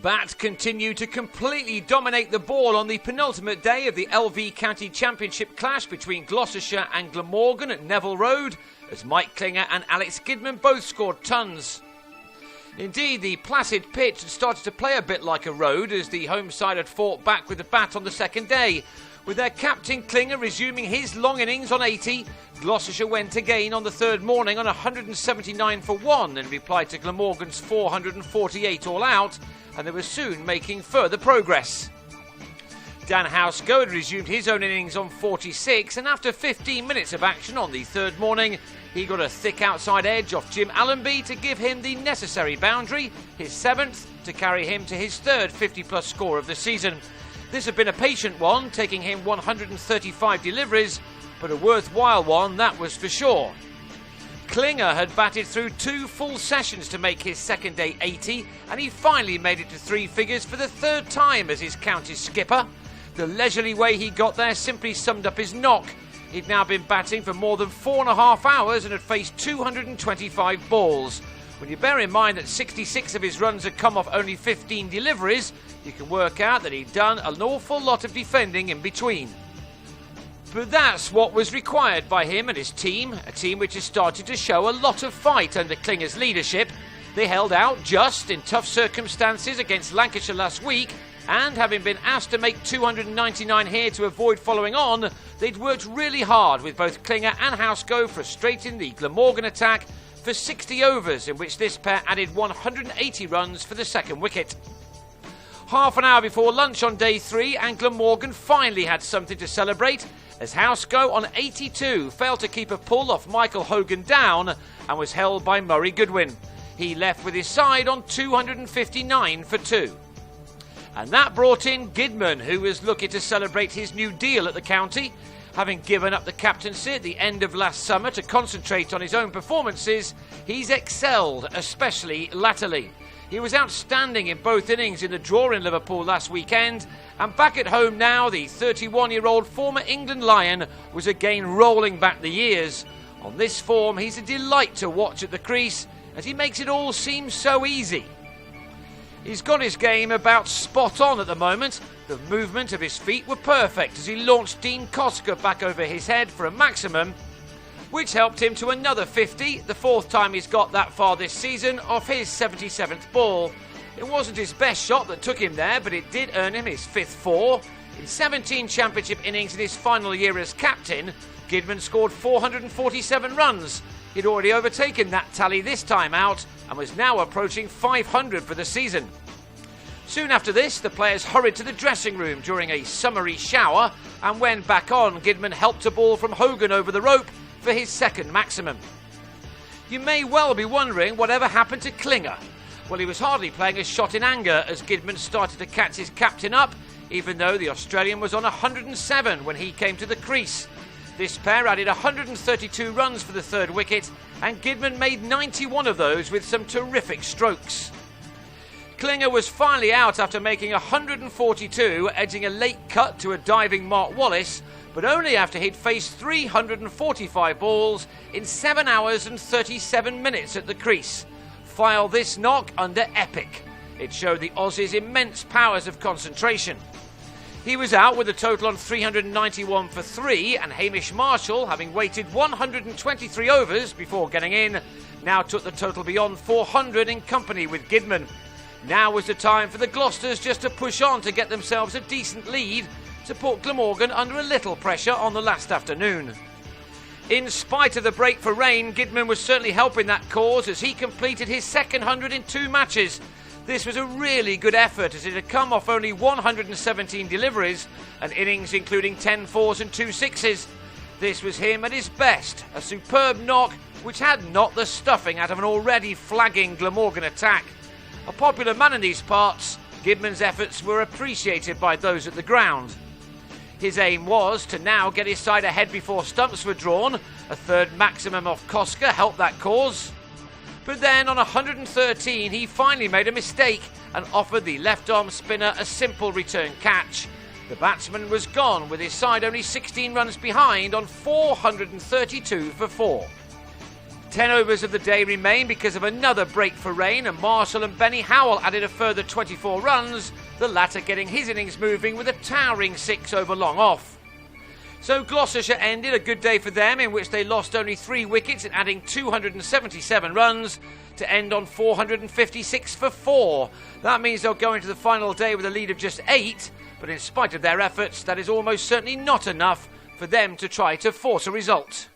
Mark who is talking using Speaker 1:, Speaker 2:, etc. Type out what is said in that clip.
Speaker 1: Bat continued to completely dominate the ball on the penultimate day of the LV County Championship clash between Gloucestershire and Glamorgan at Neville Road, as Mike Klinger and Alex Gidman both scored tons. Indeed, the placid pitch had started to play a bit like a road as the home side had fought back with the bat on the second day. With their captain Klinger resuming his long innings on 80, Gloucestershire went again on the third morning on 179 for 1 in reply to Glamorgan's 448 all out, and they were soon making further progress. Dan Housego had resumed his own innings on 46, and after 15 minutes of action on the third morning, he got a thick outside edge off Jim Allenby to give him the necessary boundary, his 7th, to carry him to his third 50-plus score of the season. This had been a patient one, taking him 135 deliveries, but a worthwhile one, that was for sure. Klinger had batted through 2 full sessions to make his second day 80, and he finally made it to 3 figures for the third time as his county skipper. The leisurely way he got there simply summed up his knock. He'd now been batting for more than 4.5 hours and had faced 225 balls. When you bear in mind that 66 of his runs had come off only 15 deliveries, you can work out that he'd done an awful lot of defending in between. But that's what was required by him and his team, a team which has started to show a lot of fight under Klinger's leadership. They held out just in tough circumstances against Lancashire last week, and having been asked to make 299 here to avoid following on, they'd worked really hard with both Klinger and Housego frustrating the Glamorgan attack for 60 overs, in which this pair added 180 runs for the second wicket. Half an hour before lunch on day 3, and Glamorgan finally had something to celebrate, as Housego on 82 failed to keep a pull off Michael Hogan down and was held by Murray Goodwin. He left with his side on 259 for 2. And that brought in Gidman, who was looking to celebrate his new deal at the county. Having given up the captaincy at the end of last summer to concentrate on his own performances, he's excelled, especially latterly. He was outstanding in both innings in the draw in Liverpool last weekend, and back at home now, the 31-year-old former England Lion was again rolling back the years. On this form, he's a delight to watch at the crease, as he makes it all seem so easy. He's got his game about spot on at the moment. The movement of his feet were perfect as he launched Dean Koska back over his head for a maximum, which helped him to another 50, the 4th time he's got that far this season, off his 77th ball. It wasn't his best shot that took him there, but it did earn him his 5th 4. In 17 championship innings in his final year as captain, Gidman scored 447 runs. He'd already overtaken that tally this time out and was now approaching 500 for the season. Soon after this, the players hurried to the dressing room during a summery shower, and when back on, Gidman helped a ball from Hogan over the rope for his second maximum. You may well be wondering whatever happened to Klinger. Well, he was hardly playing a shot in anger as Gidman started to catch his captain up, even though the Australian was on 107 when he came to the crease. This pair added 132 runs for the third wicket, and Gidman made 91 of those with some terrific strokes. Klinger was finally out after making 142, edging a late cut to a diving Mark Wallace, but only after he'd faced 345 balls in 7 hours and 37 minutes at the crease. File this knock under epic. It showed the Aussies' immense powers of concentration. He was out with a total on 391 for 3, and Hamish Marshall, having waited 123 overs before getting in, now took the total beyond 400 in company with Gidman. Now was the time for the Gloucesters just to push on to get themselves a decent lead, to put Glamorgan under a little pressure on the last afternoon. In spite of the break for rain, Gidman was certainly helping that cause as he completed his second 100 in 2 matches. This was a really good effort as it had come off only 117 deliveries, and innings including 10 4s and 2 6s. This was him at his best, a superb knock which had knocked the stuffing out of an already flagging Glamorgan attack. A popular man in these parts, Gidman's efforts were appreciated by those at the ground. His aim was to now get his side ahead before stumps were drawn. A third maximum off Koska helped that cause. But then on 113 he finally made a mistake and offered the left-arm spinner a simple return catch. The batsman was gone with his side only 16 runs behind on 432 for 4. 10 overs of the day remain because of another break for rain, and Marshall and Benny Howell added a further 24 runs, the latter getting his innings moving with a towering 6 over long off. So Gloucestershire ended a good day for them, in which they lost only 3 wickets and adding 277 runs to end on 456 for 4. That means they'll go into the final day with a lead of just 8, but in spite of their efforts, that is almost certainly not enough for them to try to force a result.